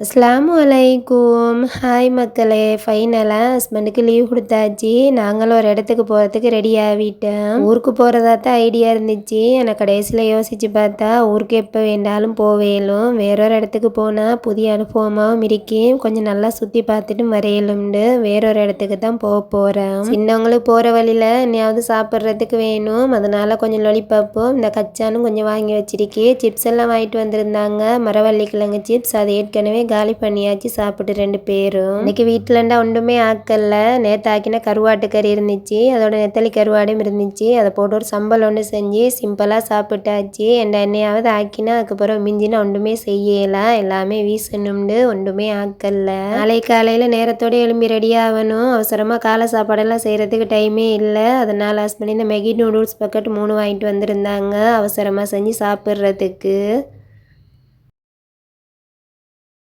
அஸ்ஸலாமு அலைக்கும். ஹாய் மக்களே! ஃபைனலா ஹஸ்பண்டுக்கு லீவ் குடுத்தாச்சு. நாங்களும் ஒரு இடத்துக்கு போறதுக்கு ரெடி ஆவிட்டோம். ஊருக்கு போறதா தான் ஐடியா இருந்துச்சு. ஆனா கடைசியில யோசிச்சு பார்த்தா, ஊருக்கு எப்போ வேண்டாலும் போவேலும். வேறொரு இடத்துக்கு போனா புதிய அனுபவமாவும் இருக்கு. கொஞ்சம் நல்லா சுத்தி பார்த்துட்டு வரையலும்னு வேறொரு இடத்துக்கு தான் போறோம். சின்னவங்களுக்கு போற வழியில என்னையாவது சாப்பிட்றதுக்கு வேணும். அதனால கொஞ்சம் லொலிபாப்பும் இந்த கச்சானும் கொஞ்சம் வாங்கி வச்சிருக்கேன். சிப்ஸ் எல்லாம் வாங்கிட்டு வந்திருந்தாங்க. மரவள்ளி கிழங்கு சிப்ஸ். அது ஏற்கனவே காலி பண்ணியாச்சு சாப்பிட்டு 2 பேரும். இன்னைக்கு வீட்டிலண்டா ஒன்றுமே ஆக்கல. நேற்று ஆக்கின கருவாட்டு கறி இருந்துச்சு, அதோட நெத்தலி கருவாடும் இருந்துச்சு. அதை போட்டு ஒரு சம்பல் ஒன்று செஞ்சு சிம்பிளாக சாப்பிட்டாச்சு. எண்ணெயாவது ஆக்கினா அதுக்கப்புறம் மிஞ்சினா ஒன்றுமே செய்யலாம், எல்லாமே வீசணும்னு ஒன்றுமே ஆக்கல. நாளை காலையில் நேரத்தோடு எழும்பி ரெடி ஆகணும். அவசரமாக காலை சாப்பாடெல்லாம் செய்கிறதுக்கு டைமே இல்லை. அதனால் ஹஸ்பண்ட் இந்த மேகி நூடுல்ஸ் பக்கெட் 3 வாங்கிட்டு வந்திருந்தாங்க அவசரமாக செஞ்சு சாப்பிட்றதுக்கு.